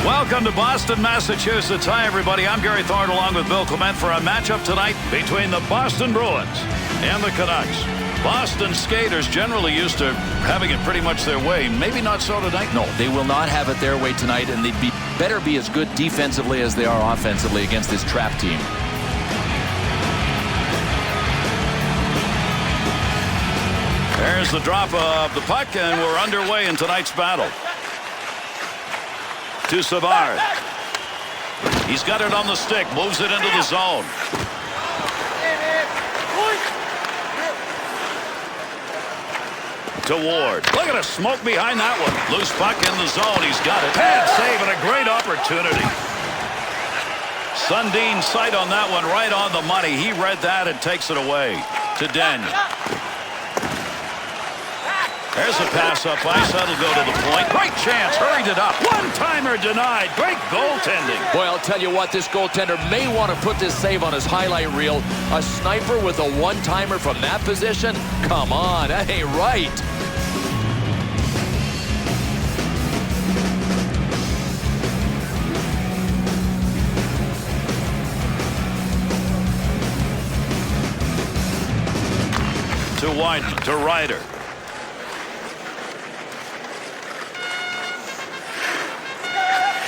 Welcome to Boston, Massachusetts. Hi, everybody. I'm Gary Thorne along with Bill Clement for a matchup tonight between the Boston Bruins and the Canucks. Boston skaters generally used to having it pretty much their way. Maybe not so tonight. No, they will not have it their way tonight, and they'd better be as good defensively as they are offensively against this trap team. There's the drop of the puck, and we're underway in tonight's battle. To Savard. He's got it on the stick, moves it into the zone. To Ward. Look at the smoke behind that one. Loose puck in the zone. He's got it. Pad save and a great opportunity. Sundin's sight on that one, right on the money. He read that and takes it away to Daniel. There's a pass up ice. That'll go to the point. Great chance. Hurried it up. One-timer denied. Great goaltending. Boy, I'll tell you what, this goaltender may want to put this save on his highlight reel. A sniper with a one-timer from that position? Come on, that ain't right. To Wideman. To Ryder.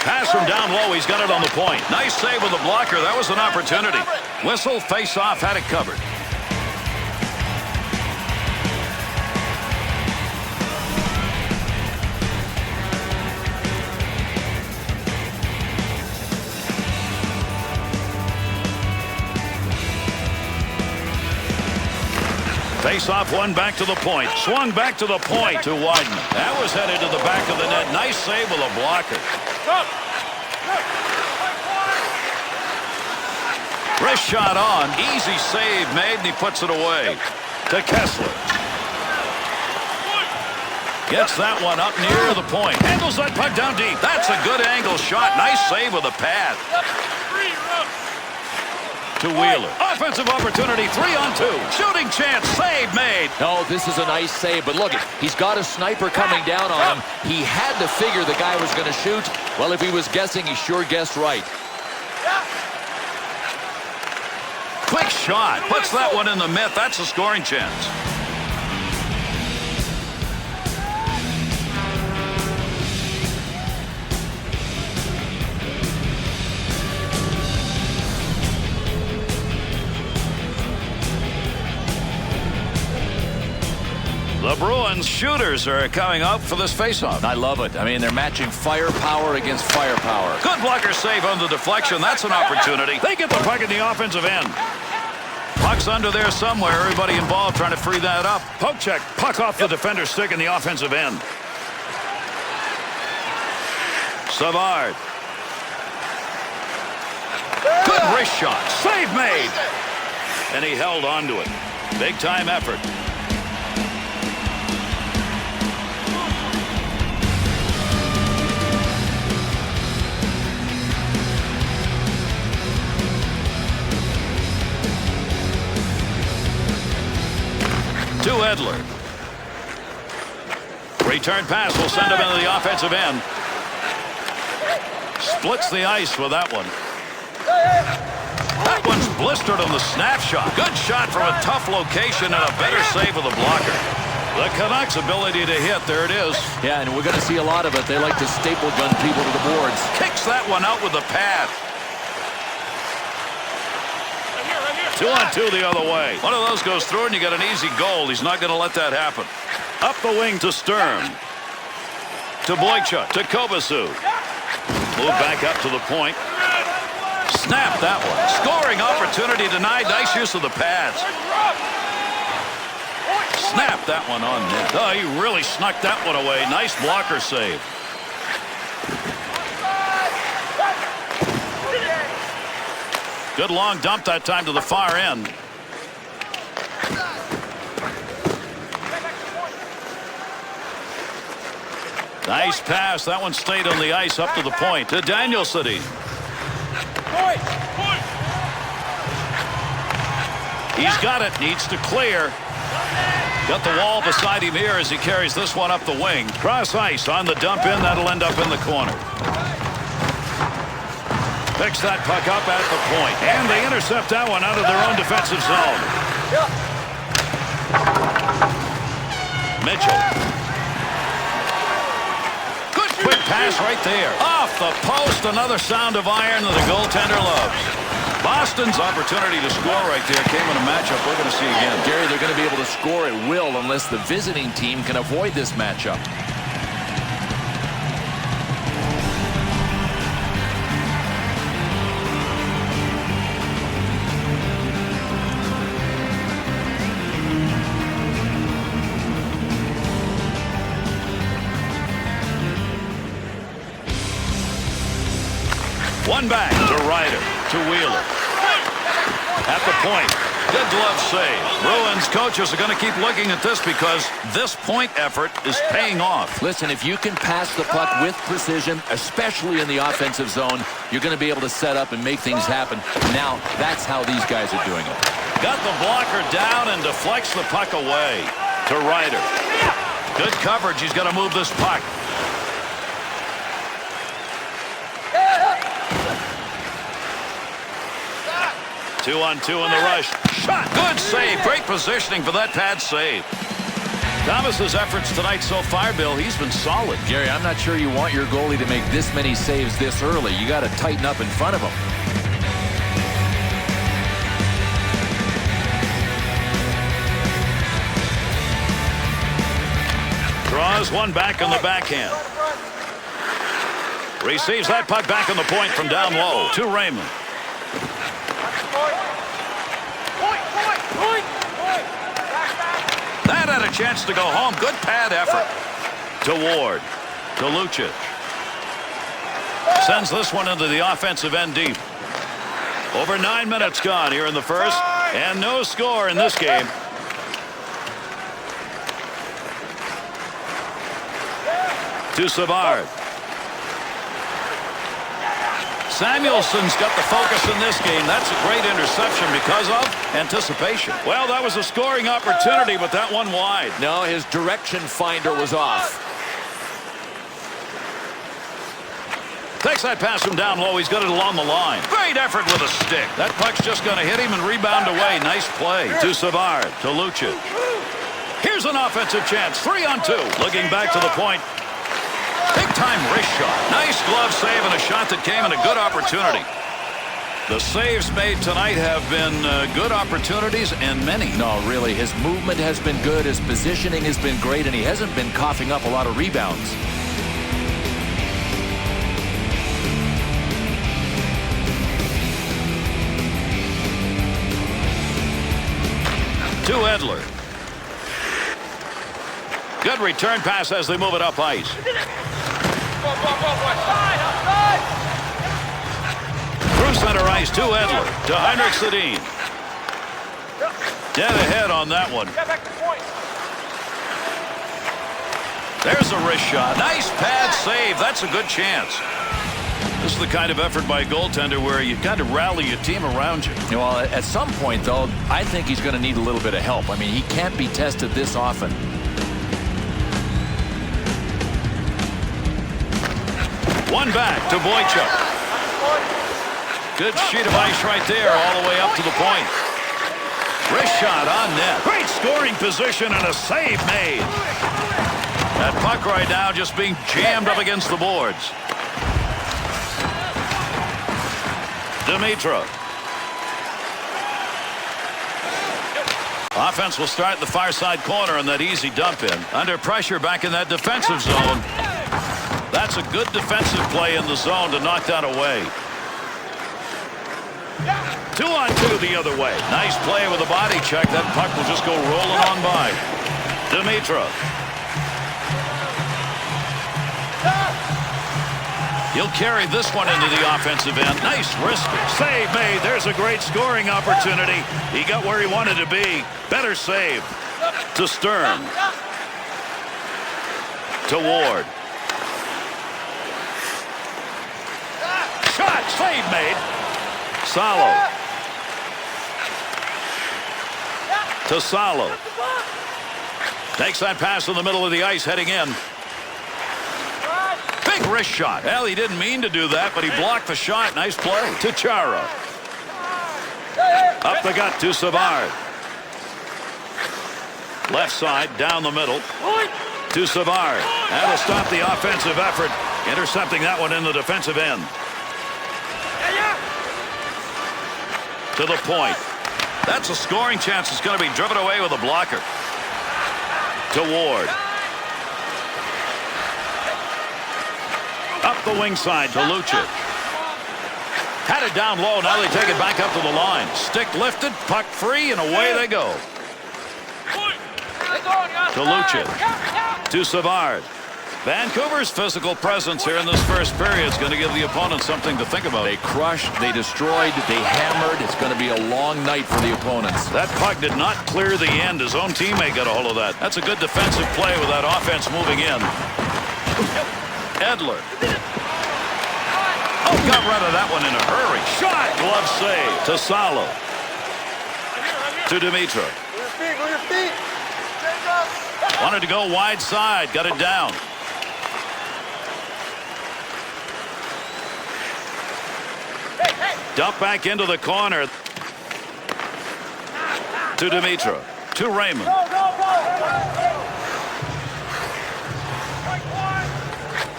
Pass from down low. He's got it on the point. Nice save with the blocker. That was an opportunity. Whistle, face off, had it covered. Face off one back to the point. Swung back to the point to Wideman. That was headed to the back of the net. Nice save with a blocker. Wrist shot on. Easy save made, and he puts it away. To Kessler. Gets that one up near the point. Handles that puck down deep. That's a good angle shot. Nice save with a pad. To Wheeler. Offensive opportunity. 3-on-2. Shooting chance. Save made. No, this is a nice save, but look, he's got a sniper coming down on him. He had to figure the guy was going to shoot. Well, if he was guessing, he sure guessed right. Quick shot. Puts that one in the net. That's a scoring chance. The Bruins shooters are coming up for this faceoff. I love it. I mean, they're matching firepower against firepower. Good blocker save on the deflection. That's an opportunity. They get the puck in the offensive end. Puck's under there somewhere. Everybody involved trying to free that up. Poke check. Puck off the defender's stick in the offensive end. Savard. Good wrist shot. Save made. And he held on to it. Big time effort. To Edler. Return pass will send him into the offensive end. Splits the ice with that one. That one's blistered on the snapshot. Good shot from a tough location and a better save with the blocker. The Canucks' ability to hit, there it is. Yeah, and we're going to see a lot of it. They like to staple gun people to the boards. Kicks that one out with the pad. 2-on-2 the other way. One of those goes through and you get an easy goal. He's not going to let that happen. Up the wing to Sturm. To Boychuk. To Kovacic. Move back up to the point. Snap that one. Scoring opportunity denied. Nice use of the pads. Snap that one on net. Oh, he really snuck that one away. Nice blocker save. Good long dump that time to the far end. Nice pass. That one stayed on the ice up to the point. To Danielson. He's got it. Needs to clear. Got the wall beside him here as he carries this one up the wing. Cross ice on the dump in. That'll end up in the corner. Picks that puck up at the point. And they intercept that one out of their own defensive zone. Mitchell. Good quick pass right there. Off the post. Another sound of iron that the goaltender loves. Boston's opportunity to score right there came in a matchup we're going to see again. Gary, they're going to be able to score at will unless the visiting team can avoid this matchup. One back to Ryder, to Wheeler. At the point. Good glove save. Bruins coaches are going to keep looking at this because this point effort is paying off. Listen, if you can pass the puck with precision, especially in the offensive zone, you're going to be able to set up and make things happen. Now, that's how these guys are doing it. Got the blocker down and deflects the puck away to Ryder. Good coverage. He's got to move this puck. Two-on-two in the rush. Shot. Good save. Great positioning for that pad save. Thomas's efforts tonight so far, Bill, he's been solid. Gary, I'm not sure you want your goalie to make this many saves this early. You got to tighten up in front of him. Draws one back on the backhand. Receives that puck back on the point from down low to Raymond. That had a chance to go home. Good pad effort. To Ward. To Lucic. Sends this one into the offensive end deep. Over 9 minutes gone here in the first. And no score in this game. To Savard. Samuelson's got the focus in this game. That's a great interception because of anticipation. Well, that was a scoring opportunity, but that one wide. No, his direction finder was off. Takes that pass from down low. He's got it along the line. Great effort with a stick. That puck's just going to hit him and rebound away. Nice play. To Savard. To Lucic. Here's an offensive chance. 3-on-2. Looking back to the point. Big-time wrist shot. Nice glove save and a shot that came in a good opportunity. The saves made tonight have been good opportunities and many. No, really, his movement has been good. His positioning has been great, and he hasn't been coughing up a lot of rebounds. To Edler. Good return pass as they move it up ice. Through center ice to Edler. To Heinrich Sedin. Dead ahead on that one. There's a wrist shot. Nice pad save. That's a good chance. This is the kind of effort by a goaltender where you've got to rally your team around you. Well, at some point, though, I think he's going to need a little bit of help. I mean, he can't be tested this often. One back to Boychuk. Good sheet of ice right there all the way up to the point. Wrist shot on net. Great scoring position and a save made. That puck right now just being jammed up against the boards. Dimitrov. Offense will start in the far side corner on that easy dump in. Under pressure back in that defensive zone. That's a good defensive play in the zone to knock that away. 2-on-2 the other way. Nice play with a body check. That puck will just go rolling on by. Dimitrov. He'll carry this one into the offensive end. Nice wrist save made. There's a great scoring opportunity. He got where he wanted to be. Better save. To Stern. To Ward. Shot. Save made. Salo. To Salo. Takes that pass in the middle of the ice heading in. Big wrist shot. Well, he didn't mean to do that, but he blocked the shot. Nice play. To Chara. Up the gut to Savard. Left side, down the middle. To Savard. That'll stop the offensive effort. Intercepting that one in the defensive end. To the point. That's a scoring chance. It's going to be driven away with a blocker. To Ward. Up the wing side to Lucic. Had it down low. Now they take it back up to the line. Stick lifted, puck free, and away they go. To Lucic. To Savard. Vancouver's physical presence here in this first period is going to give the opponent something to think about. They crushed, they destroyed, they hammered. It's going to be a long night for the opponents. That puck did not clear the end. His own teammate got a hold of that. That's a good defensive play with that offense moving in. Edler. Oh, got rid of that one in a hurry. Shot. Glove save to Salo. To Dimitra. Wanted to go wide side. Got it down. Dump back into the corner. To Dimitra. To Raymond.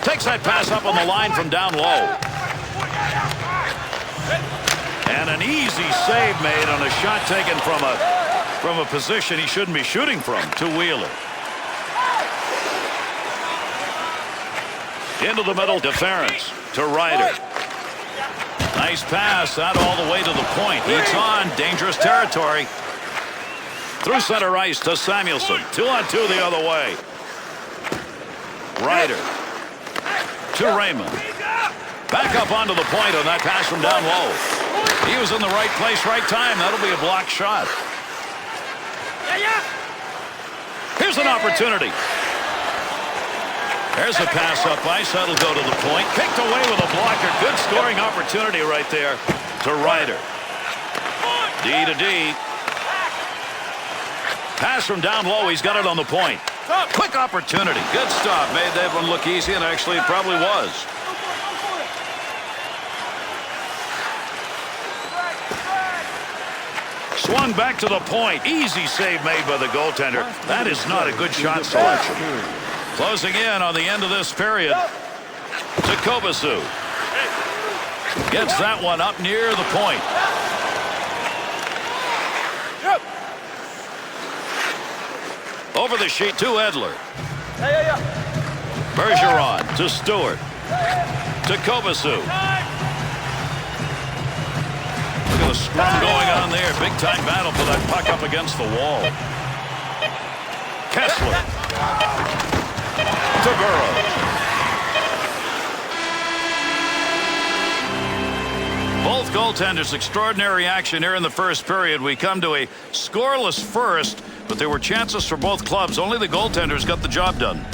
Takes that pass up on the line from down low. And an easy save made on a shot taken from a position he shouldn't be shooting from. To Wheeler. Into the middle, deference to Ryder. Nice pass, that all the way to the point. Heats on, dangerous territory. Through center ice to Samuelson. 2-on-2 the other way. Ryder. To Raymond. Back up onto the point on that pass from down low. He was in the right place, right time. That'll be a blocked shot. Here's an opportunity. There's a pass up ice. That'll go to the point. Kicked away with a blocker. Good scoring opportunity right there to Ryder. D to D. Pass from down low. He's got it on the point. Quick opportunity. Good stop. Made that one look easy, and actually it probably was. Swung back to the point. Easy save made by the goaltender. That is not a good shot selection. Closing in on the end of this period to Kobasu. Gets that one up near the point. Over the sheet to Edler. Bergeron to Stewart. To Kobasu. Look at the scrum going on there. Big time battle for that puck up against the wall. Kessler. To Burrow. Both goaltenders, extraordinary action here in the first period. We come to a scoreless first, but there were chances for both clubs. Only the goaltenders got the job done.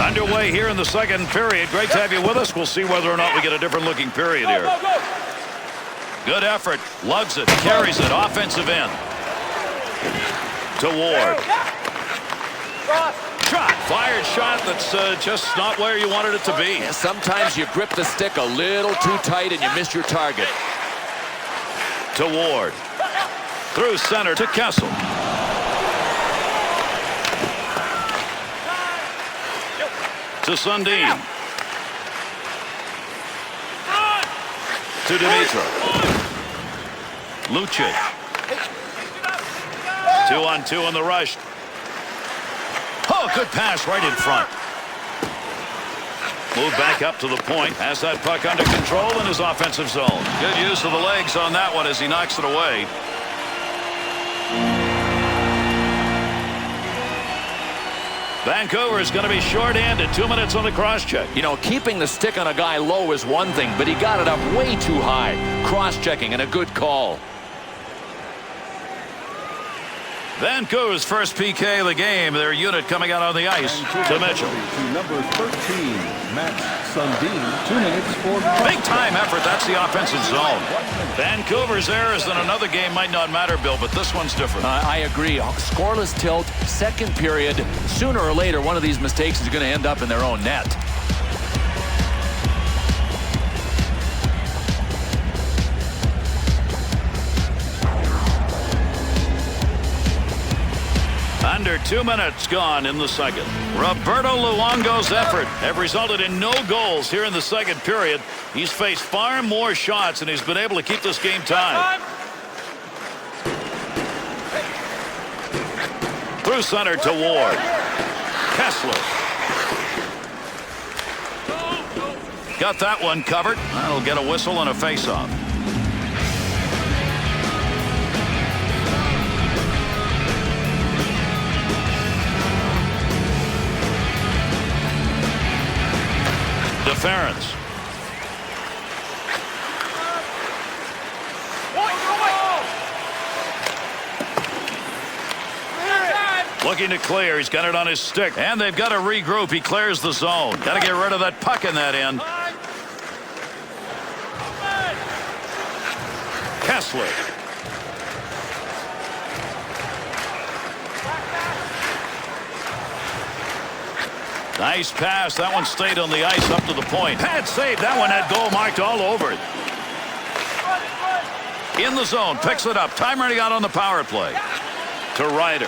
Underway here in the second period. Great to have you with us. We'll see whether or not we get a different looking period here. Good effort. Lugs it. Carries it. Offensive end. To Ward. Shot. Fired shot that's just not where you wanted it to be. Yeah, sometimes you grip the stick a little too tight and you miss your target. To Ward. Through center to Kessel. To To Sundin. To Dimitra. Lucic. 2-on-2 in the rush. Oh, good pass right in front. Move back up to the point. Has that puck under control in his offensive zone. Good use of the legs on that one as he knocks it away. Vancouver is going to be short-handed. 2 minutes on the cross-check. You know, keeping the stick on a guy low is one thing, but he got it up way too high. Cross-checking and a good call. Vancouver's first PK of the game. Their unit coming out on the ice to Mitchell. To number 13, Max Sundin. 2 minutes for big-time effort. That's the offensive zone. Vancouver's errors in another game might not matter, Bill, but this one's different. I agree. Scoreless tilt, second period. Sooner or later, one of these mistakes is going to end up in their own net. Under 2 minutes gone in the second. Roberto Luongo's effort have resulted in no goals here in the second period. He's faced far more shots and he's been able to keep this game tied. Through center to Ward. Kessler. Got that one covered. That'll get a whistle and a face-off. Ference. Looking to clear. He's got it on his stick. And they've got to regroup. He clears the zone. Got to get rid of that puck in that end. Kessler. Nice pass. That one stayed on the ice up to the point. Pad save. That one had goal marked all over it. In the zone. Picks it up. Time running out on the power play. To Ryder.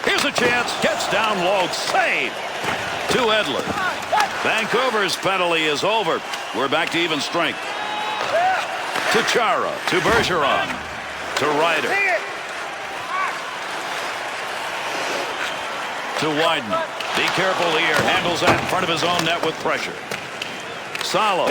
Here's a chance. Gets down low. Save. To Edler. Vancouver's penalty is over. We're back to even strength. To Chara. To Bergeron. To Ryder. To Wideman. Be careful here. Handles that in front of his own net with pressure. Salo.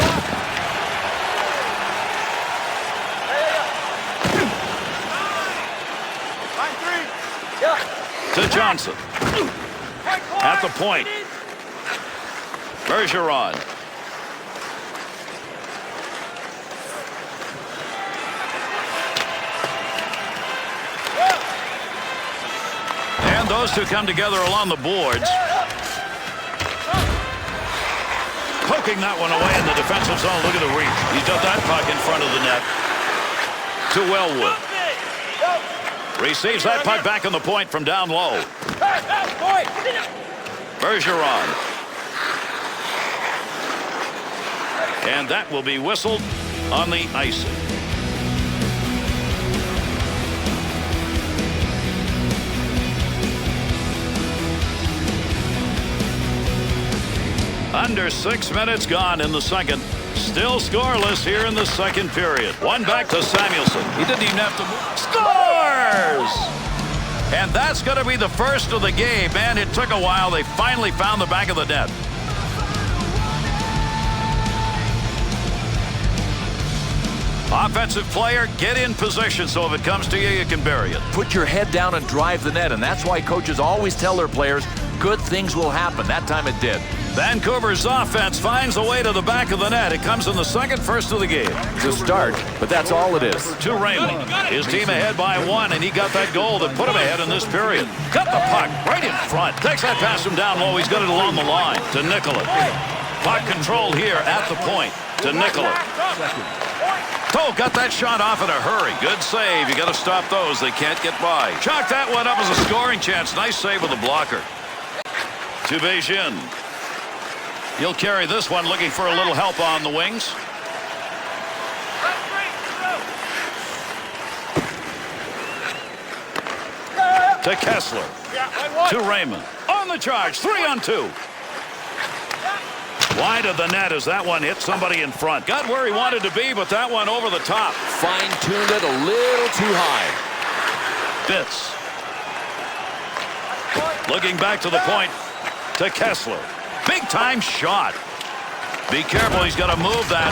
To Johnson. At the point. Bergeron. And those two come together along the boards. Poking that one away in the defensive zone. Look at the reach. He's got that puck in front of the net. To Wellwood. Receives that puck back on the point from down low. Bergeron. And that will be whistled on the icing. Under 6 minutes gone in the second. Still scoreless here in the second period. One back to Samuelson. He didn't even have to move. Scores! And that's going to be the first of the game. Man, it took a while. They finally found the back of the net. Offensive player, get in position so if it comes to you, you can bury it. Put your head down and drive the net, and that's why coaches always tell their players good things will happen. That time it did. Vancouver's offense finds a way to the back of the net. It comes in the second first of the game. To start, but that's all it is. To Raymond. His team ahead by 1, and he got that goal that put him ahead in this period. Got the puck right in front. Takes that pass from down low. He's got it along the line. To Nicola. Puck control here at the point. To Nicola. Oh, got that shot off in a hurry. Good save. You got to stop those. They can't get by. Chalk that one up as a scoring chance. Nice save with a blocker. To Beijing. He'll carry this one, looking for a little help on the wings. To Kessler. To Raymond. On the charge. 3-on-2. Wide of the net as that one hit somebody in front. Got where he wanted to be, but that one over the top. Fine-tuned it a little too high. Fitz. Looking back to the point. To Kessler. Big-time shot. Be careful. He's got to move that.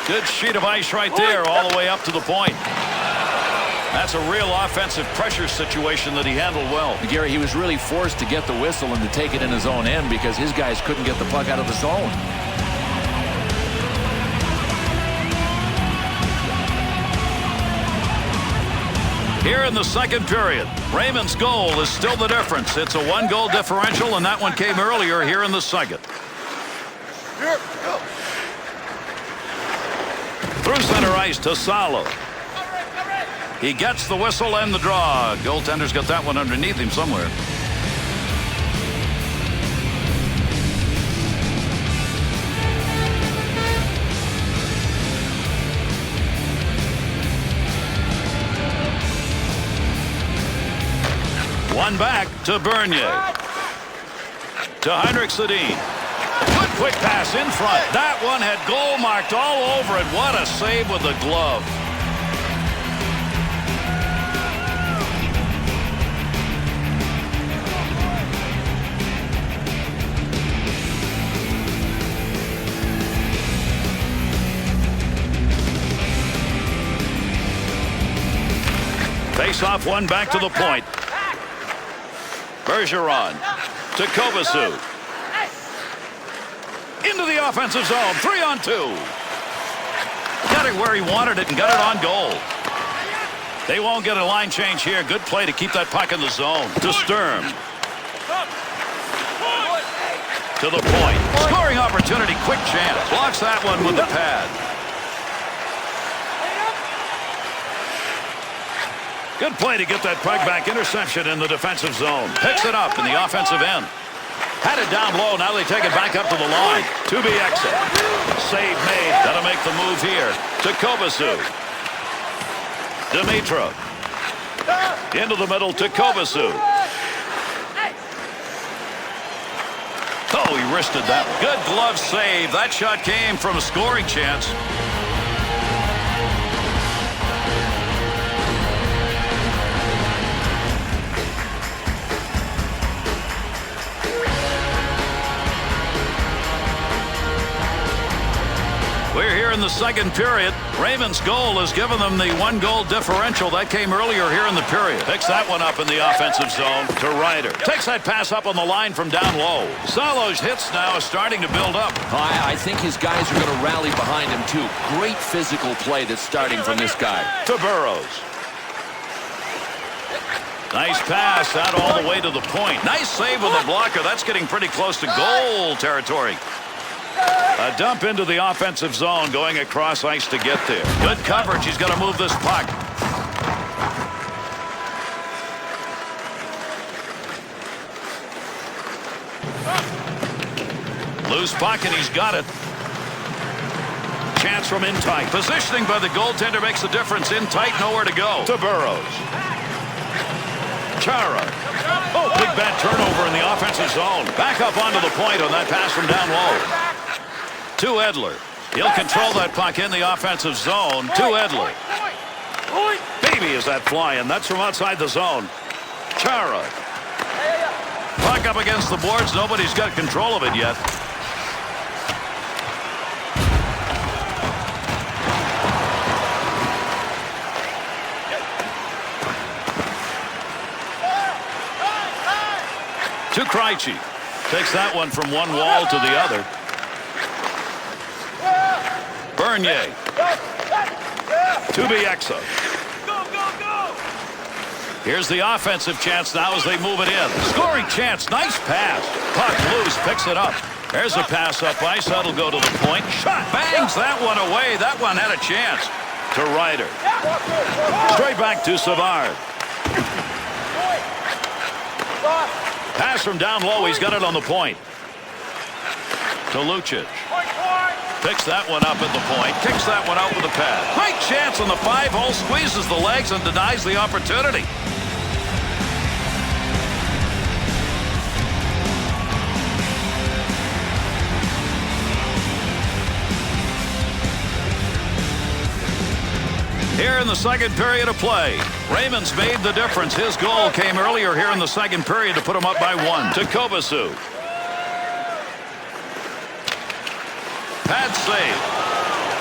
Good sheet of ice right there all the way up to the point. That's a real offensive pressure situation that he handled well. Gary, he was really forced to get the whistle and to take it in his own end because his guys couldn't get the puck out of the zone. Here in the second period, Raymond's goal is still the difference. It's a one-goal differential, and that one came earlier here in the second. Through center ice to Salo. He gets the whistle and the draw. Goaltender's got that one underneath him somewhere. One back to Bernier. To Heinrich Sedin. Good quick pass in front. That one had goal marked all over it. What a save with the glove. Face off one back to the point. Bergeron to Kovacic. Into the offensive zone. 3-on-2. Got it where he wanted it and got it on goal. They won't get a line change here. Good play to keep that puck in the zone. To Sturm. To the point. Scoring opportunity. Quick chance. Blocks that one with the pad. Good play to get that puck back. Interception in the defensive zone. Picks it up in the offensive end. Had it down low. Now they take it back up to the line. To be exit. Save made. Got to make the move here. To Kovacic. Dimitrov. Into the middle to Kovacic. Oh, he wristed that one. Good glove save. That shot came from a scoring chance. We're here in the second period. Raymond's goal has given them the one-goal differential. That came earlier here in the period. Picks that one up in the offensive zone to Ryder. Takes that pass up on the line from down low. Salo's hits now is starting to build up. I think his guys are going to rally behind him, too. Great physical play that's starting from this guy. To Burrows. Nice pass out all the way to the point. Nice save with the blocker. That's getting pretty close to goal territory. A dump into the offensive zone, going across ice to get there. Good coverage. He's got to move this puck. Loose puck, and he's got it. Chance from in tight. Positioning by the goaltender makes the difference. In tight, nowhere to go. To Burrows. Chara. Oh, big bad turnover in the offensive zone. Back up onto the point on that pass from down low. To Edler. He'll control that puck in the offensive zone. To Edler. Baby, is that flying. That's from outside the zone. Chara. Puck up against the boards. Nobody's got control of it yet. To Krejci. Takes that one from one wall to the other. Bernier. To Bieksa. Here's the offensive chance now as they move it in. Scoring chance. Nice pass. Puck loose. Picks it up. There's a pass up ice. That'll go to the point. Shot. Bangs that one away. That one had a chance. To Ryder. Straight back to Savard. Pass from down low. He's got it on the point. To Lucic. Picks that one up at the point. Kicks that one out with a pad. Great chance on the 5-hole. Squeezes the legs and denies the opportunity. Here in the second period of play, Raymond's made the difference. His goal came earlier here in the second period to put him up by 1. To Kovacic. Pad save.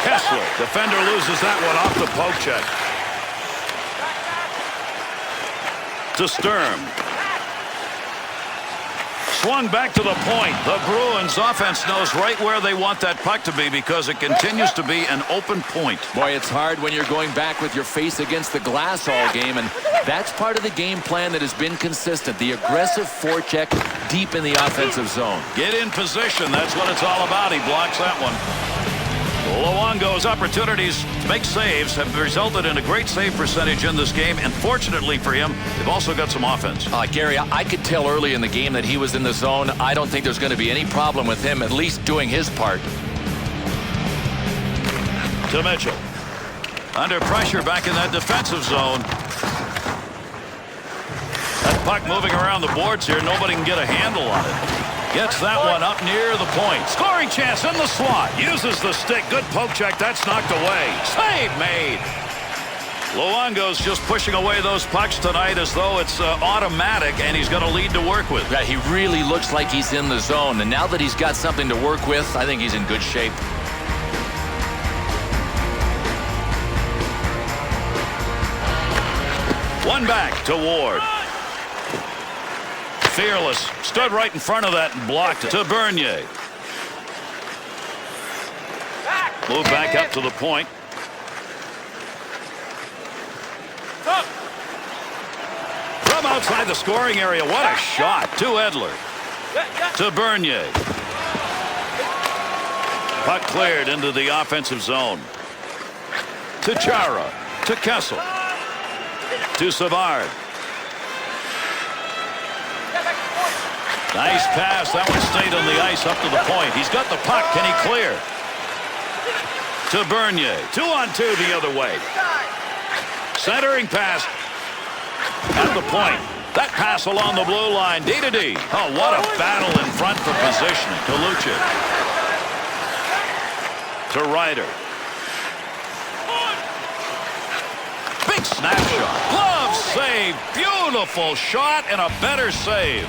Kessler. Defender loses that one off the poke check. To Sturm. Swung back to the point. The Bruins offense knows right where they want that puck to be because it continues to be an open point. Boy, it's hard when you're going back with your face against the glass all game, and that's part of the game plan that has been consistent. The aggressive forecheck deep in the offensive zone. Get in position. That's what it's all about. He blocks that one. Luongo's opportunities to make saves have resulted in a great save percentage in this game, and fortunately for him, they've also got some offense. Gary, I could tell early in the game that he was in the zone. I don't think there's going to be any problem with him at least doing his part. To Mitchell. Under pressure back in that defensive zone. That puck moving around the boards here. Nobody can get a handle on it. Gets that one up near the point. Scoring chance in the slot. Uses the stick. Good poke check. That's knocked away. Save made. Luongo's just pushing away those pucks tonight as though it's automatic, and he's got a lead to work with. Yeah, he really looks like he's in the zone, and now that he's got something to work with, I think he's in good shape. One back to Ward. Fearless. Stood right in front of that and blocked it. To Bernier. Move back up to the point. From outside the scoring area. What a shot. To Edler. To Bernier. Puck cleared into the offensive zone. To Chara. To Kessel. To Savard. Nice pass. That one stayed on the ice up to the point. He's got the puck. Can he clear? To Bernier. 2-on-2 the other way. Centering pass. At the point. That pass along the blue line. D to D. Oh, what a battle in front for positioning. To Lucic. To Ryder. Big snapshot. Glove save. Beautiful shot and a better save.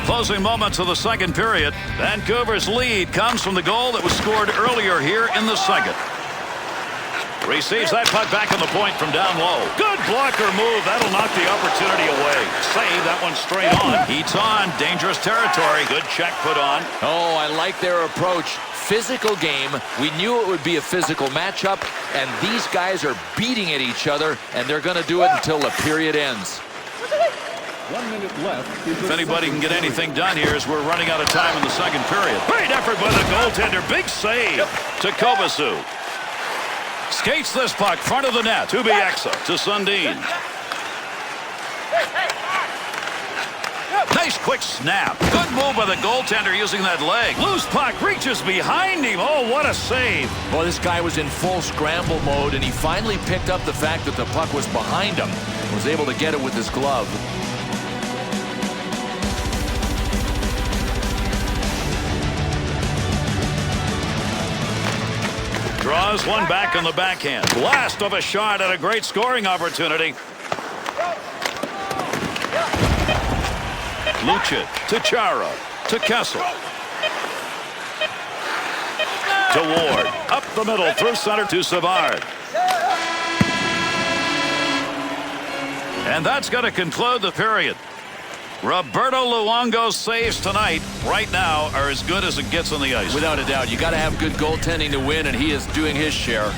Closing moments of the second period. Vancouver's lead comes from the goal that was scored earlier here in the second. Receives that puck back on the point from down low. Good blocker move. That'll knock the opportunity away. Save that one straight on. Heats on. Dangerous territory. Good check put on. Oh, I like their approach. Physical game. We knew it would be a physical matchup, and these guys are beating at each other, and they're going to do it until the period ends. 1 minute left. If anybody can get anything done here as we're running out of time in the second period. Great effort by the goaltender. Big save to Kovacic. Skates this puck front of the net. To Bieksa. To Sundin. Nice quick snap. Good move by the goaltender using that leg. Loose puck reaches behind him. Oh, what a save. Well, this guy was in full scramble mode, and he finally picked up the fact that the puck was behind him. Was able to get it with his glove. Draws one back on the backhand. Blast of a shot at a great scoring opportunity. Lucic to Chara. To Kessel. To Ward. Up the middle through center to Savard. And that's going to conclude the period. Roberto Luongo's saves tonight, right now, are as good as it gets on the ice. Without a doubt, you got to have good goaltending to win, and he is doing his share.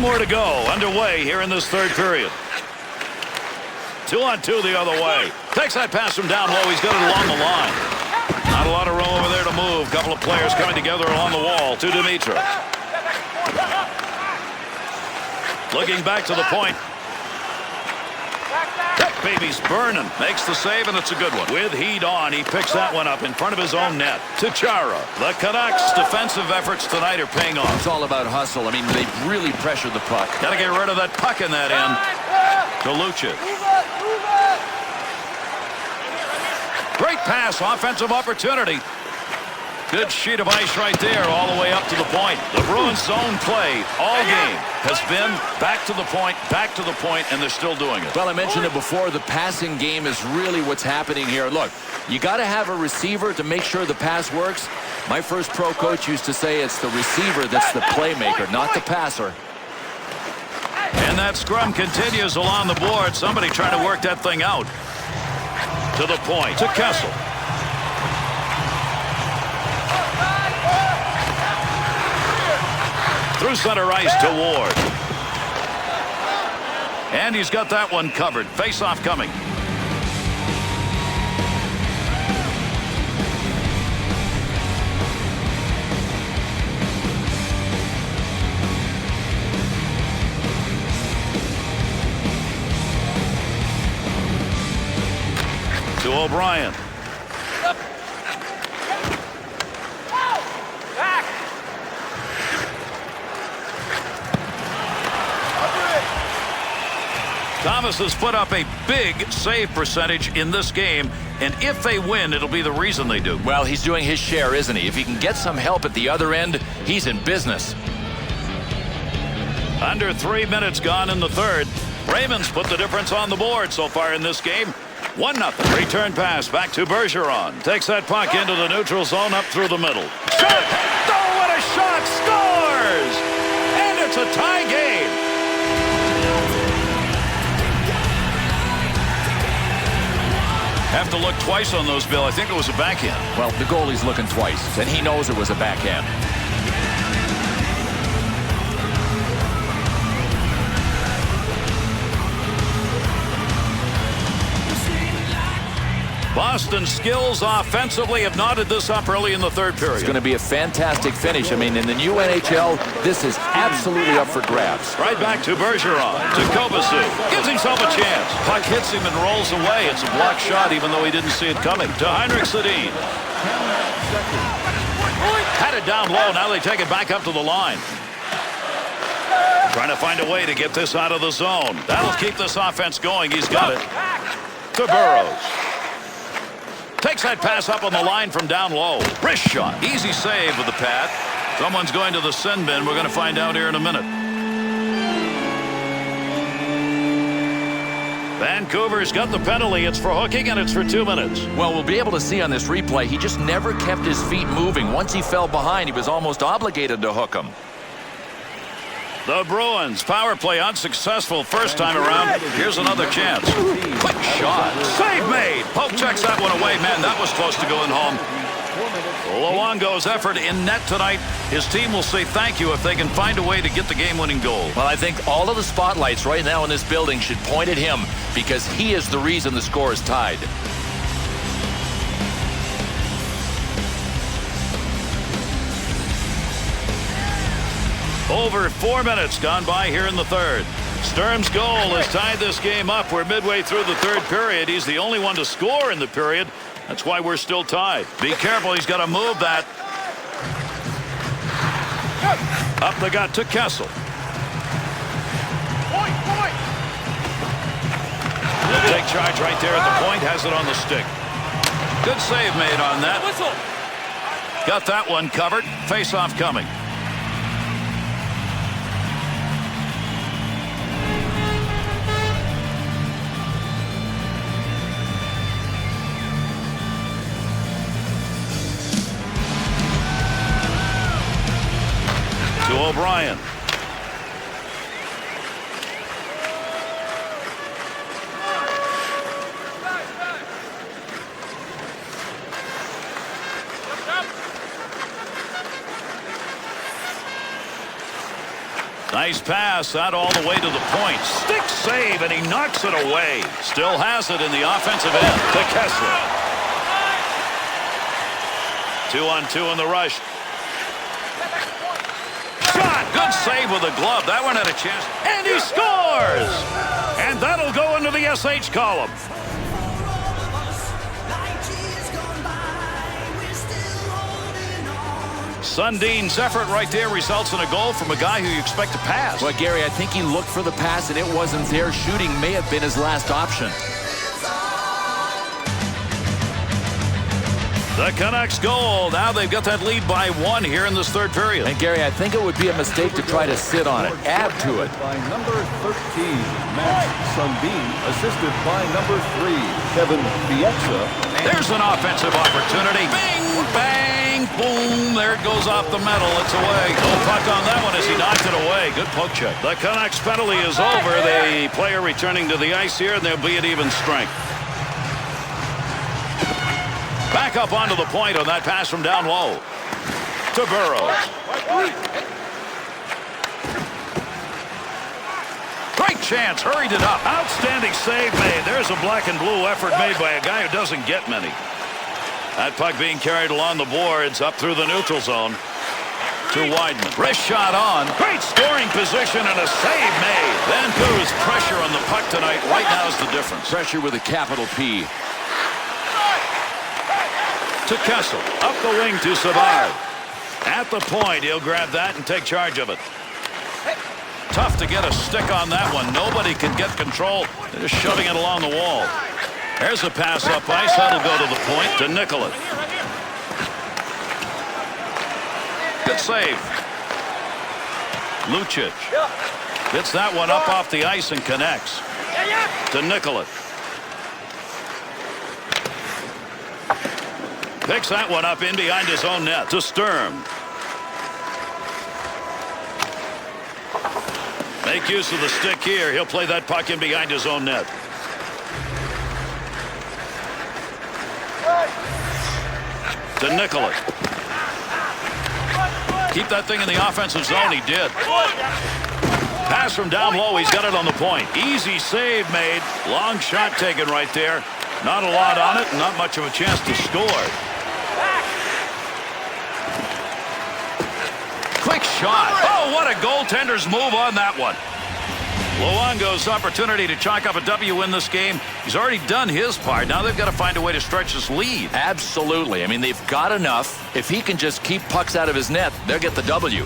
more to go. Underway here in this third period. 2-on-2 the other way. Takes that pass from down low. He's got it along the line. Not a lot of room over there to move. Couple of players coming together along the wall to Dimitra. Looking back to the point. That baby's burning. Makes the save, and it's a good one. With heat on, he picks that one up in front of his own net. To Chara. The Canucks' defensive efforts tonight are paying off. It's all about hustle. I mean, they've really pressured the puck. Got to get rid of that puck in that end. To Lucic. Great pass. Offensive opportunity. Good sheet of ice right there all the way up to the point. The Bruins zone play all game has been back to the point, and they're still doing it. Well, I mentioned it before. The passing game is really what's happening here. Look, you got to have a receiver to make sure the pass works. My first pro coach used to say it's the receiver that's the playmaker, not the passer. And that scrum continues along the board. Somebody trying to work that thing out. To the point. To Kessel. Through center ice to Ward. And he's got that one covered. Face-off coming. To O'Brien. Thomas has put up a big save percentage in this game, and if they win, it'll be the reason they do. Well, he's doing his share, isn't he? If he can get some help at the other end, he's in business. Under 3 minutes gone in the third. Raymond's put the difference on the board so far in this game. 1-0. Return pass back to Bergeron. Takes that puck into the neutral zone up through the middle. Shot! Oh, what a shot! Scores! And it's a tie game. Have to look twice on those, Bill. I think it was a backhand. Well, the goalie's looking twice, and he knows it was a backhand. Boston's skills offensively have knotted this up early in the third period. It's going to be a fantastic finish. I mean, in the new NHL, this is absolutely up for grabs. Right back to Bergeron. To Kovacic. Gives himself a chance. Puck hits him and rolls away. It's a blocked shot, even though he didn't see it coming. To Heinrich Sedin. Had it down low. Now they take it back up to the line. Trying to find a way to get this out of the zone. That'll keep this offense going. He's got it. To Burrows. Takes that pass up on the line from down low. Wrist shot. Easy save with the pad. Someone's going to the sin bin. We're going to find out here in a minute. Vancouver's got the penalty. It's for hooking, and it's for 2 minutes. Well, we'll be able to see on this replay, he just never kept his feet moving. Once he fell behind, he was almost obligated to hook him. The Bruins power play unsuccessful first time around. Here's another chance. Quick shot. Save made. Pope checks that one away. Man, that was close to going home. Luongo's effort in net tonight. His team will say thank you if they can find a way to get the game-winning goal. Well, I think all of the spotlights right now in this building should point at him because he is the reason the score is tied. Over 4 minutes gone by here in the third. Sturm's goal has tied this game up. We're midway through the third period. He's the only one to score in the period. That's why we're still tied. Be careful. He's got to move that. Up the gut to Kessel. He'll take charge right there at the point. Has it on the stick. Good save made on that. Got that one covered. Face-off coming. To O'Brien. Nice pass out all the way to the point. Stick save, and he knocks it away. Still has it in the offensive end to Kessler. 2-on-2 in the rush. Shot! Good save with the glove. That one had a chance. And he scores! And that'll go into the SH column. Sundin's effort right there results in a goal from a guy who you expect to pass. Well, Gary, I think he looked for the pass, and it wasn't there. Shooting may have been his last option. The Canucks goal. Now they've got that lead by 1 here in this third period. And, Gary, I think it would be a mistake to try to sit on it. Add to it. By number 13, Max Sundin, assisted by number 3, Kevin Bieksa. There's an offensive opportunity. Bing, bang, boom. There it goes off the metal. It's away. No puck on that one as he knocked it away. Good poke check. The Canucks penalty is over. The player returning to the ice here, and they'll be at even strength. Back up onto the point on that pass from down low. To Burrows. Great chance. Hurried it up. Outstanding save made. There's a black and blue effort made by a guy who doesn't get many. That puck being carried along the boards up through the neutral zone to Wideman. Wrist shot on. Great scoring position and a save made. Vancouver's pressure on the puck tonight right now is the difference. Pressure with a capital P. To Kessel. Up the wing to Savard. At the point, he'll grab that and take charge of it. Tough to get a stick on that one. Nobody can get control. They're just shoving it along the wall. There's a pass up ice. That'll go to the point to Nicollet. Good save. Lucic. Gets that one up off the ice and connects. To Nicollet. Picks that one up in behind his own net to Sturm. Make use of the stick here. He'll play that puck in behind his own net. To Nicollet. Keep that thing in the offensive zone. He did. Pass from down low. He's got it on the point. Easy save made. Long shot taken right there. Not a lot on it. Not much of a chance to score. Quick shot. Oh, what a goaltender's move on that one. Luongo's opportunity to chalk up a W in this game. He's already done his part. Now they've got to find a way to stretch this lead. Absolutely. I mean, they've got enough. If he can just keep pucks out of his net, they'll get the W.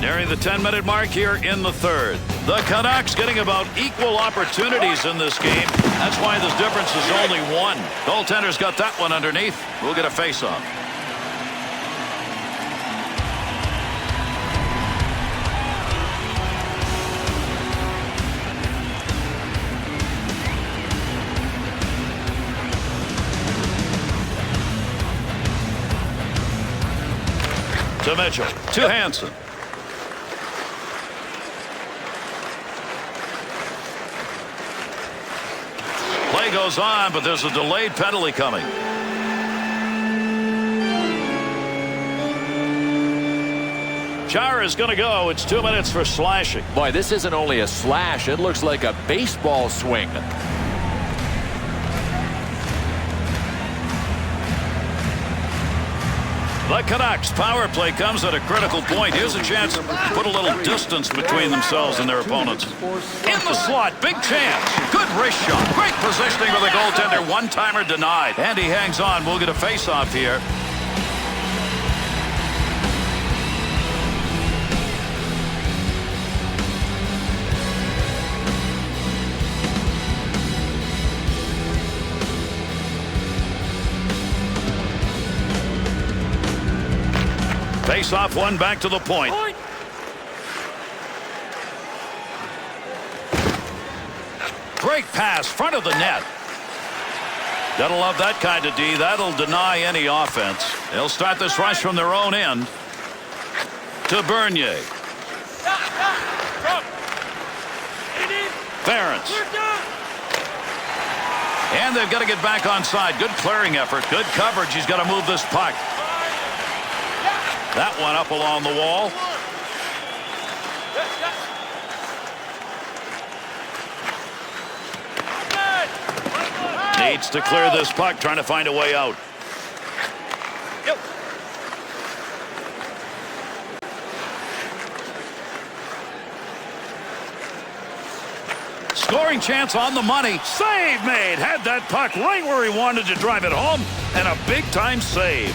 Nearing the 10-minute mark here in the third. The Canucks getting about equal opportunities in this game. That's why the difference is only 1. Goaltender's got that one underneath. We'll get a face-off. To Mitchell. To Hansen. Play goes on, but there's a delayed penalty coming. Chara is going to go. It's 2 minutes for slashing. Boy, this isn't only a slash. It looks like a baseball swing. The Canucks power play comes at a critical point. Here's a chance to put a little distance between themselves and their opponents. In the slot, big chance. Good wrist shot. Great positioning with the goaltender. One-timer denied. And he hangs on. We'll get a face-off here. Face off one back to the point. Great pass, front of the net. Gotta love that kind of D. That'll deny any offense. They'll start this rush from their own end. To Bernier. Ference. And they've got to get back on side. Good clearing effort. Good coverage. He's got to move this puck. That one up along the wall. Needs to clear this puck, trying to find a way out. Scoring chance on the money. Save made. Had that puck right where he wanted to drive it home. And a big-time save.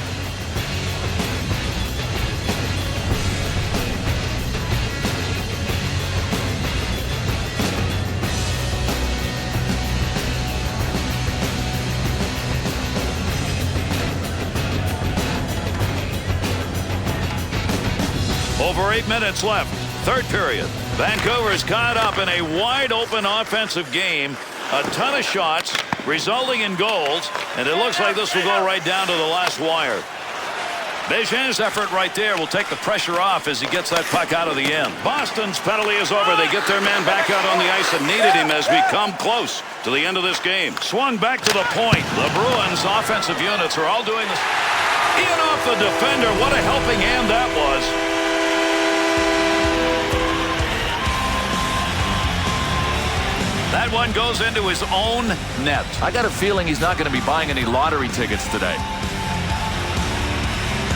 Over 8 minutes left. Third period. Vancouver's caught up in a wide-open offensive game. A ton of shots, resulting in goals. And it looks like this will go right down to the last wire. Béjain's effort right there will take the pressure off as he gets that puck out of the end. Boston's penalty is over. They get their man back out on the ice and needed him as we come close to the end of this game. Swung back to the point. The Bruins' offensive units are all doing this. In off the defender. What a helping hand that was. That one goes into his own net. I got a feeling he's not going to be buying any lottery tickets today.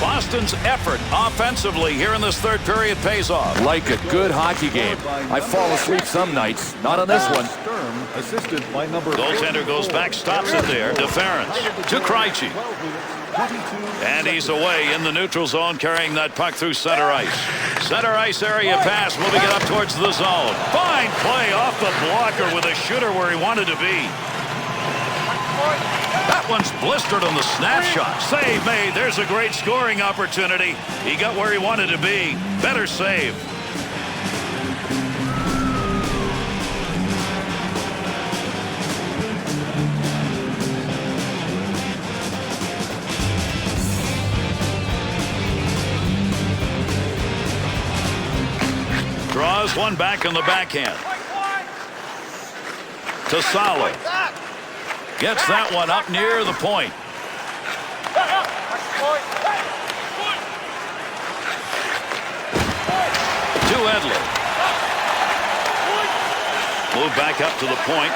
Boston's effort offensively here in this third period pays off. Like a good hockey game. I fall asleep some nights. Not on this one. Sturm, assisted by number Goaltender goes back, stops it there. Deference to Krejci. And he's away in the neutral zone, carrying that puck through center ice. Center ice area pass, moving it up towards the zone. Fine play off the blocker with a shooter where he wanted to be. That one's blistered on the snapshot. Save made. There's a great scoring opportunity. He got where he wanted to be. Better save. Draws one back on the backhand. To Salo. Gets that one up near the point. To Edler. Move back up to the point.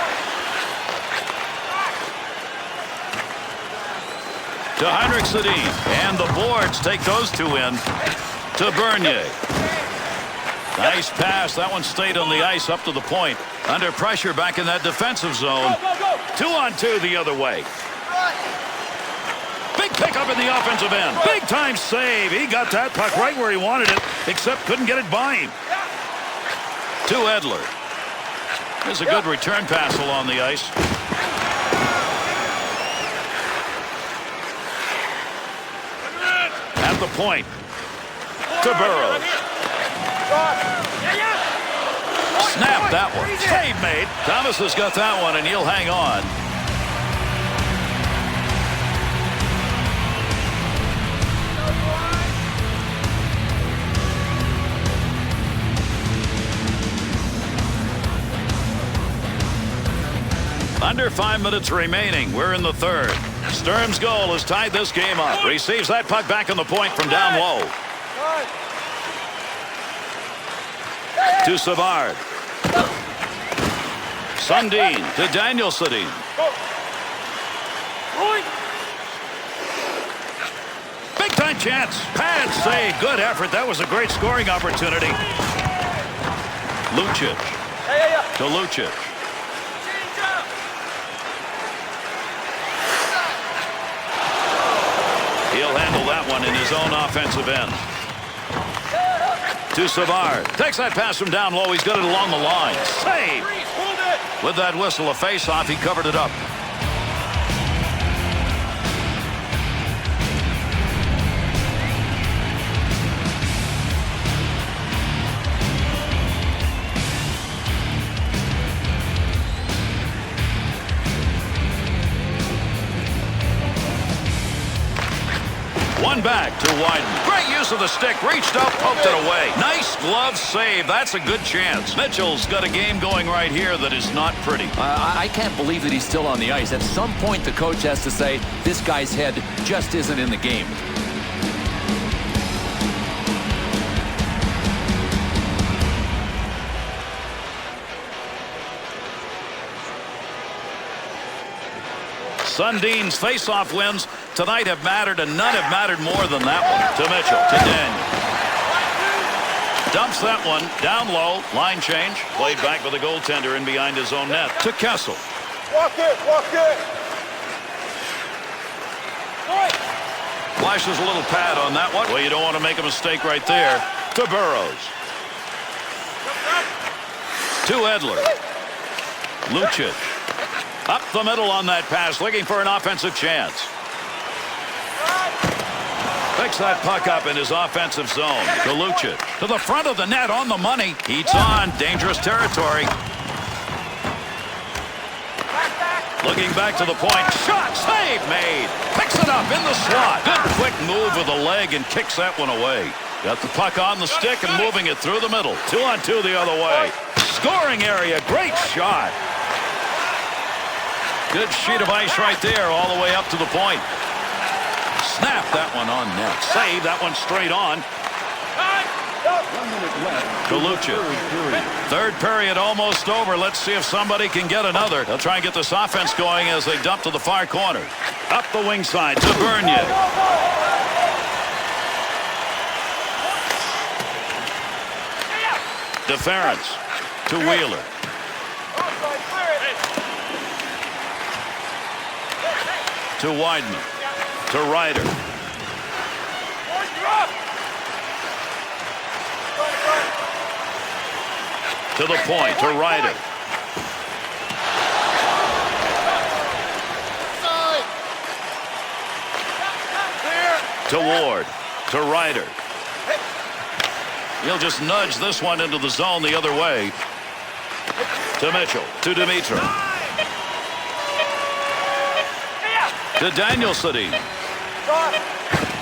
To Heinrichs-Sedin. And the boards take those two in. To Bernier. Nice pass. That one stayed on the ice up to the point. Under pressure back in that defensive zone. 2-on-2 the other way. Big pickup in the offensive end. Big time save. He got that puck right where he wanted it, except couldn't get it by him. To Edler. There's a good return pass along the ice. At the point. To Burrows. Snap that one. Save made. Thomas has got that one, and he'll hang on. Under 5 minutes remaining. We're in the third. Sturm's goal has tied this game up. Receives that puck back on the point from down low. To Savard. Sundin to Daniel-Sedin. Big time chance. Pad save. Good effort. That was a great scoring opportunity. Lucic. To Lucic. He'll handle that one in his own offensive end. To Savard. Takes that pass from down low. He's got it along the line. Save. With that whistle, a face-off, he covered it up. One back to Wyden. Great use of the stick. Reached up, poked it away. Nice glove save. That's a good chance. Mitchell's got a game going right here that is not pretty. I can't believe that he's still on the ice. At some point, the coach has to say, this guy's head just isn't in the game. Sundin's face-off wins tonight have mattered, and none have mattered more than that one. To Mitchell, to Daniel. Dumps that one down low. Line change. Played back with the goaltender in behind his own net. To Kessel. Walk it, walk it. Flashes a little pad on that one. Well, you don't want to make a mistake right there. To Burrows. To Edler. Lucic. Up the middle on that pass, looking for an offensive chance. Picks that puck up in his offensive zone. To Lucic. To the front of the net on the money. Heats on. Dangerous territory. Looking back to the point. Shot. Save made. Picks it up in the slot. Good quick move with the leg and kicks that one away. Got the puck on the stick and moving it through the middle. 2-on-2 the other way. Scoring area. Great shot. Good sheet of ice right there all the way up to the point. Snap that one on net. Save that one straight on. 1 minute left. To Lucic. Third period almost over. Let's see if somebody can get another. They'll try and get this offense going as they dump to the far corner. Up the wing side to Bernier. Deference to Wheeler. To Weidman. To Ryder. To the point. To Ryder. To Ward. To Ryder. He'll just nudge this one into the zone the other way. To Mitchell. To Dimitrov. To Danielson.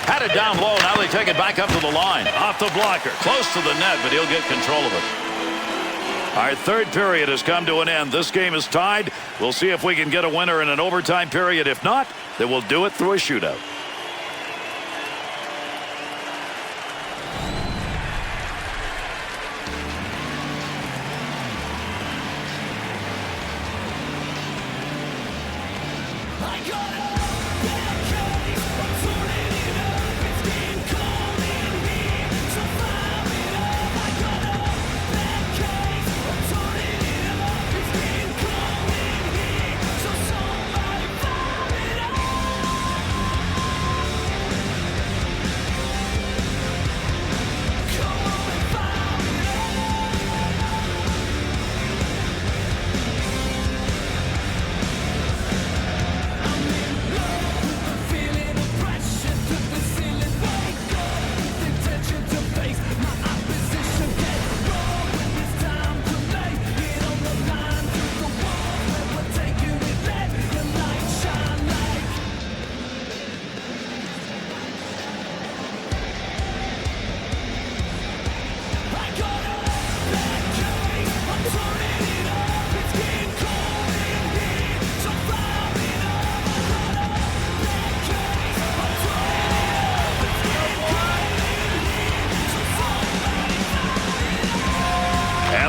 Had it down low. Now they take it back up to the line. Off the blocker. Close to the net, but he'll get control of it. Our third period has come to an end. This game is tied. We'll see if we can get a winner in an overtime period. If not, then we'll do it through a shootout.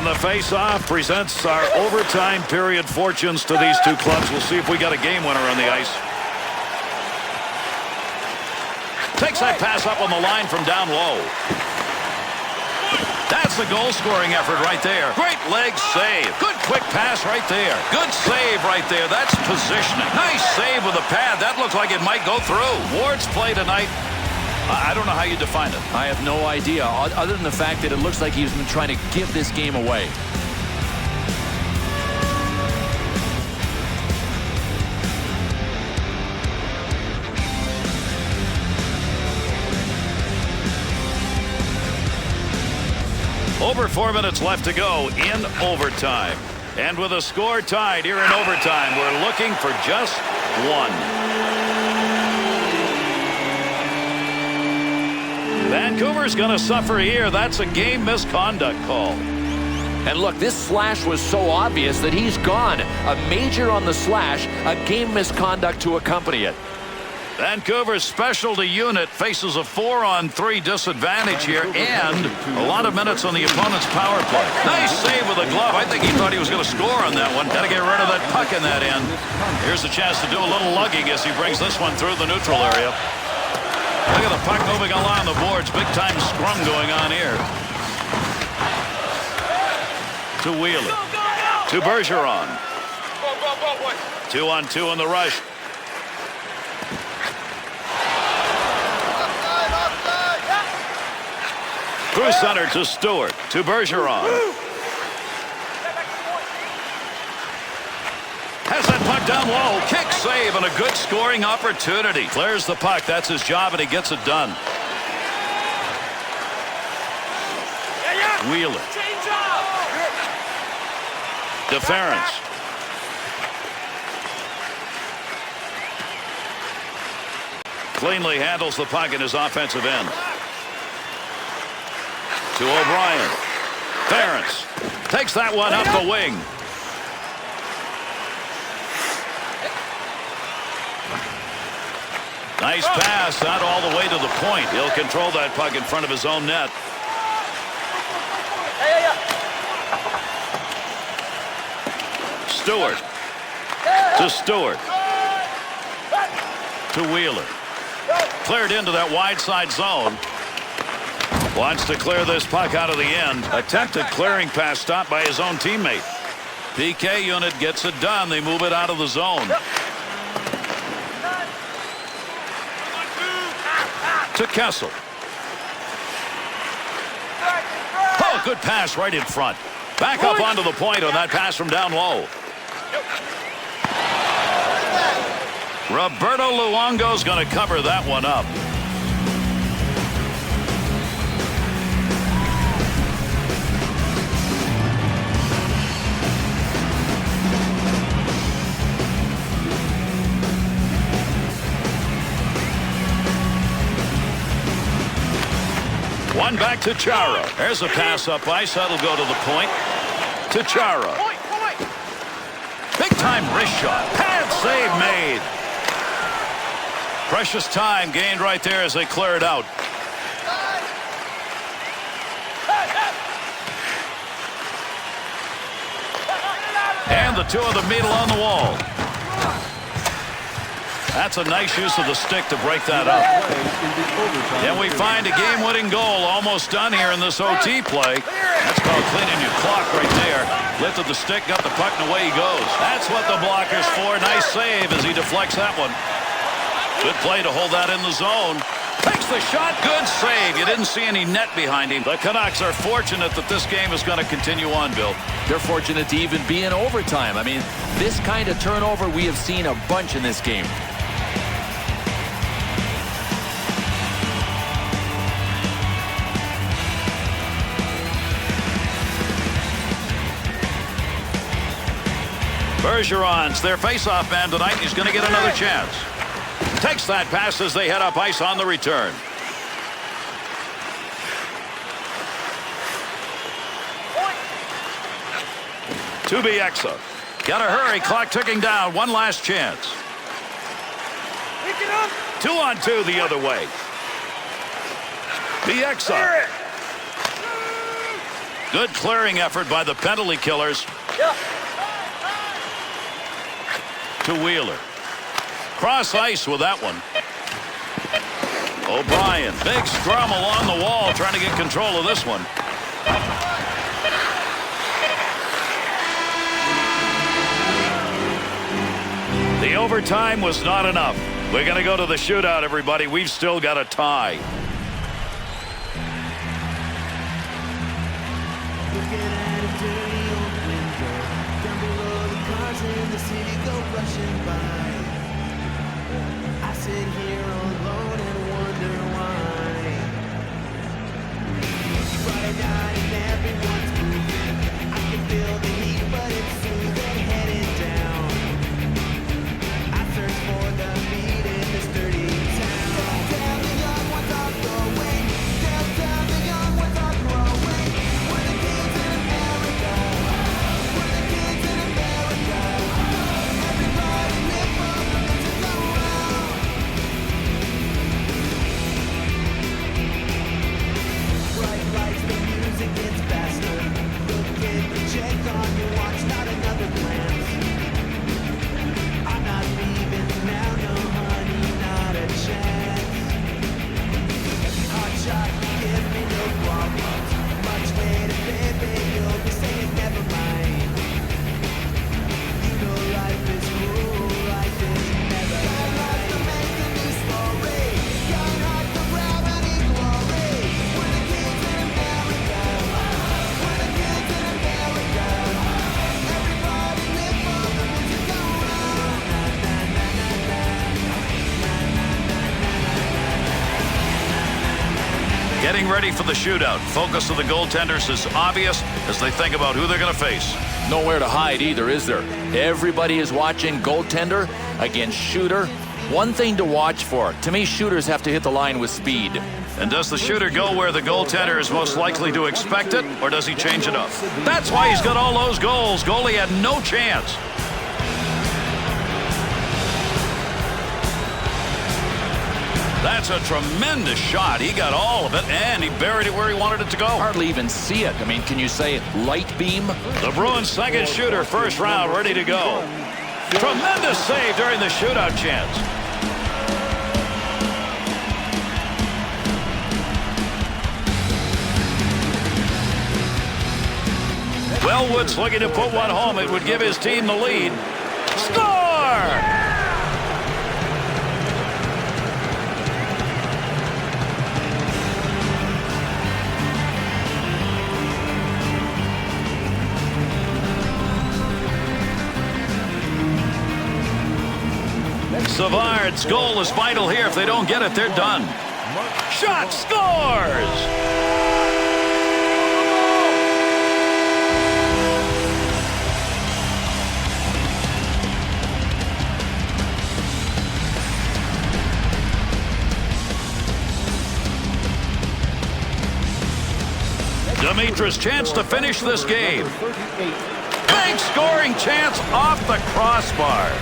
The face-off presents our overtime period fortunes to these two clubs. We'll see if we got a game winner on the ice. Takes that pass up on the line from down low. That's the goal-scoring effort right there. Great leg save. Good quick pass right there. Good save right there. That's positioning. Nice save with a pad. That looks like it might go through. Ward's play tonight, I don't know how you define it. I have no idea, other than the fact that it looks like he's been trying to give this game away. Over 4 minutes left to go in overtime. And with a score tied here in overtime, we're looking for just one. Vancouver's going to suffer here. That's a game misconduct call. And look, this slash was so obvious that he's gone. A major on the slash, a game misconduct to accompany it. Vancouver's specialty unit faces a 4-on-3 disadvantage here and a lot of minutes on the opponent's power play. Nice save with a glove. I think he thought he was going to score on that one. Got to get rid of that puck in that end. Here's a chance to do a little lugging as he brings this one through the neutral area. Look at the puck moving along the boards. Big time scrum going on here. To Wheeler. To Bergeron. 2-on-2 in the rush. Through center to Stewart. To Bergeron. Has that puck down low. Kick save and a good scoring opportunity. Clears the puck. That's his job and he gets it done. Wheeler. Deference. Cleanly handles the puck in his offensive end. To O'Brien. Ference takes that one up the wing. Nice pass out all the way to the point. He'll control that puck in front of his own net. Stewart. To Stewart. To Wheeler. Cleared into that wide side zone. Wants to clear this puck out of the end. Attempted clearing pass stopped by his own teammate. PK unit gets it done. They move it out of the zone. To Kessel. Oh, good pass right in front. Back up onto the point on that pass from down low. Roberto Luongo's going to cover that one up. One back to Chara. There's a pass up ice. That'll go to the point. To Chara. Big time wrist shot. Pad save made. Precious time gained right there as they clear it out. And the two of them meet along the wall. That's a nice use of the stick to break that up. And we find a game-winning goal almost done here in this OT play. That's called cleaning your clock right there. Lifted the stick, got the puck, and away he goes. That's what the blocker's for. Nice save as he deflects that one. Good play to hold that in the zone. Takes the shot. Good save. You didn't see any net behind him. The Canucks are fortunate that this game is going to continue on, Bill. They're fortunate to even be in overtime. I mean, this kind of turnover we have seen a bunch in this game. Bergeron's their face-off man tonight. He's going to get another chance. Takes that pass as they head up ice on the return. To Bieksa. Got to hurry. Clock ticking down. One last chance. 2-on-2 the other way. Bieksa. Good clearing effort by the penalty killers. To Wheeler. Cross ice with that one. O'Brien. Big scrum along the wall trying to get control of this one. The overtime was not enough. We're going to go to the shootout, everybody. We've still got a tie. Getting ready for the shootout. Focus of the goaltenders is obvious as they think about who they're going to face. Nowhere to hide either, is there? Everybody is watching goaltender against shooter. One thing to watch for. To me, shooters have to hit the line with speed. And does the shooter go where the goaltender is most likely to expect it, or does he change it up? That's why he's got all those goals. Goalie had no chance. That's a tremendous shot. He got all of it, and he buried it where he wanted it to go. Hardly even see it. I mean, can you say light beam? The Bruins' second shooter, first round, ready to go. Tremendous save during the shootout chance. Wellwood's looking to put one home. It would give his team the lead. Score! Savard's goal is vital here. If they don't get it, they're done. Shot, scores! Dimitra's chance to finish this game. Big scoring chance off the crossbar.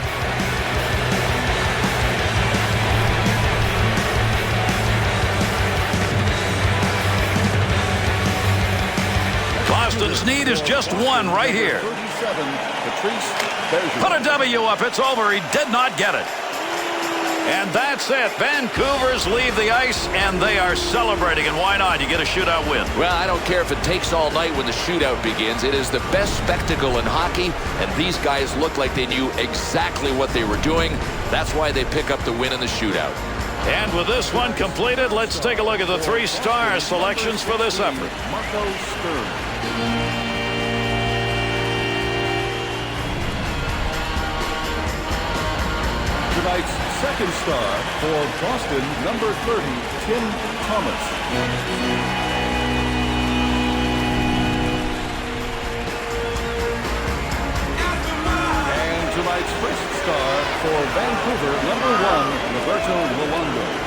Boston's need is just one right here. Put a W up. It's over. He did not get it. And that's it. Vancouver's leave the ice, and they are celebrating. And why not? You get a shootout win. Well, I don't care if it takes all night when the shootout begins. It is the best spectacle in hockey, and these guys look like they knew exactly what they were doing. That's why they pick up the win in the shootout. And with this one completed, let's take a look at the three-star selections for this effort. Tonight's second star for Boston, number 30, Tim Thomas. And tonight's first star for Vancouver, number 1, Roberto Luongo.